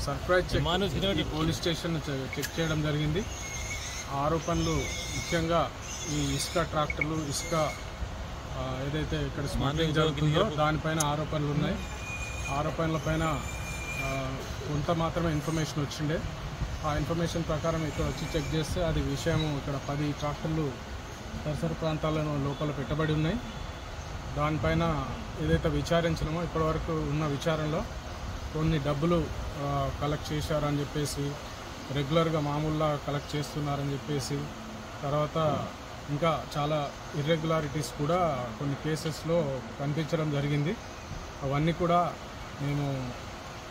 Surprise check police station check చేయడం జరిగింది. ఆరోపణలు ముఖ్యంగా ఈ ఇసుక ట్రాక్టర్లు, ఇసుక ఏదైతే ఇక్కడ స్మగ్లింగ్ జరుగుతుందో దానిపైన ఆరోపణలు ఉన్నాయి. ఆరోపణలపైన కొంత మాత్రమే ఇన్ఫర్మేషన్ వచ్చిండే. ఆ ఇన్ఫర్మేషన్ ప్రకారం ఇక్కడ వచ్చి చెక్ చేస్తే అది విషయం ఇక్కడ 10 ట్రాక్టర్లు పరిసర ప్రాంతాలను లోపల పెట్టబడి ఉన్నాయి. దానిపైన ఏదైతే విచారించినామో ఇప్పటివరకు ఉన్న విచారణలో కొన్ని డబ్బులు కలెక్ట్ చేశారని చెప్పేసి, రెగ్యులర్గా మామూలుగా కలెక్ట్ చేస్తున్నారని చెప్పేసి, తర్వాత ఇంకా చాలా ఇర్రెగ్యులారిటీస్ కూడా కొన్ని కేసెస్లో కనిపించడం జరిగింది. అవన్నీ కూడా మేము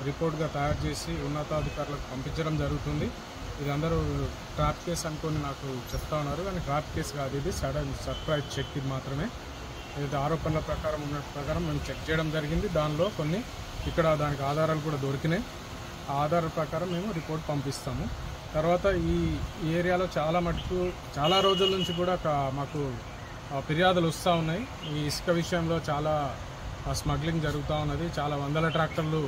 రిపోర్ట్గా తయారు చేసి ఉన్నతాధికారులకు పంపించడం జరుగుతుంది. ఇది అందరూ ట్రాప్ కేసు అనుకొని నాకు చెప్తా ఉన్నారు, కానీ ట్రాప్ కేసు కాదు, ఇది సడన్ సర్ప్రైజ్ చెక్. ఇది మాత్రమే ఏదైతే ఆరోపణల ప్రకారం ఉన్న ప్రకారం మేము చెక్ చేయడం జరిగింది. దానిలో కొన్ని ఇక్కడ దానికి ఆధారాలు కూడా దొరికినాయి. ఆ ఆధారాల ప్రకారం మేము రిపోర్ట్ పంపిస్తాము. తర్వాత ఈ ఏరియాలో చాలా రోజుల నుంచి కూడా మాకు ఫిర్యాదులు వస్తూ ఉన్నాయి. ఈ ఇసుక విషయంలో చాలా స్మగ్లింగ్ జరుగుతూ ఉన్నది. చాలా వందల ట్రాక్టర్లు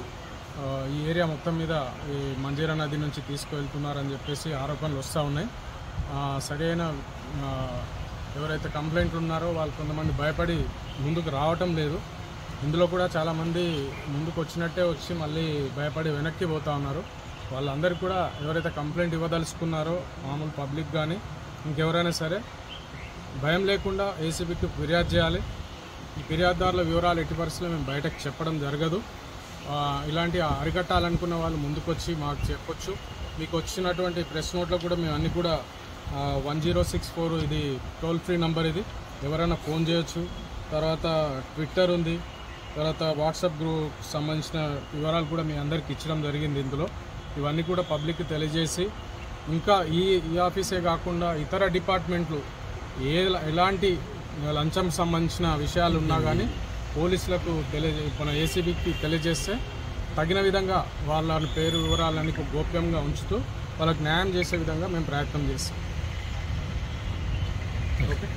ఈ ఏరియా మొత్తం మీద ఈ మంజీరా నది నుంచి తీసుకువెళ్తున్నారని చెప్పేసి ఆరోపణలు వస్తూ ఉన్నాయి. సరైన ఎవరైతే కంప్లైంట్లు ఉన్నారో వాళ్ళు కొంతమంది భయపడి ముందుకు రావటం లేదు. ఇందులో కూడా చాలామంది ముందుకు వచ్చినట్టే వచ్చి మళ్ళీ భయపడి వెనక్కి పోతూ ఉన్నారు. వాళ్ళందరికీ కూడా ఎవరైతే కంప్లైంట్ ఇవ్వదలుచుకున్నారో మామూలు పబ్లిక్ కానీ ఇంకెవరైనా సరే భయం లేకుండా ఏసీబీకి ఫిర్యాదు చేయాలి. ఈ ఫిర్యాదుదారుల వివరాలు ఎట్టి పరిస్థితుల్లో మేము బయటకు చెప్పడం జరగదు. ఇలాంటి అరికట్టాలనుకున్న వాళ్ళు ముందుకొచ్చి మాకు చెప్పొచ్చు. మీకు వచ్చినటువంటి ప్రెస్ నోట్లో కూడా మేము అన్నీ కూడా 1064 ఇది టోల్ ఫ్రీ నంబర్, ఇది ఎవరైనా ఫోన్ చేయొచ్చు. తర్వాత ట్విట్టర్ ఉంది, తర్వాత వాట్సాప్ గ్రూప్ సంబంధించిన వివరాలు కూడా మీ అందరికి ఇచ్చడం జరిగింది. ఇందులో ఇవన్నీ కూడా పబ్లిక్కి తెలియజేసి ఇంకా ఈ ఆఫీసే కాకుండా ఇతర డిపార్ట్మెంట్లు ఎలాంటి లంచం సంబంధించిన విషయాలు ఉన్నా కానీ పోలీసులకు మన ఏసీబీకి తెలియజేస్తే తగిన విధంగా వాళ్ళ పేరు వివరాలన్నీ గోప్యంగా ఉంచుతూ వాళ్ళకి న్యాయం చేసే విధంగా మేము ప్రయత్నం చేస్తాం. ఓకే.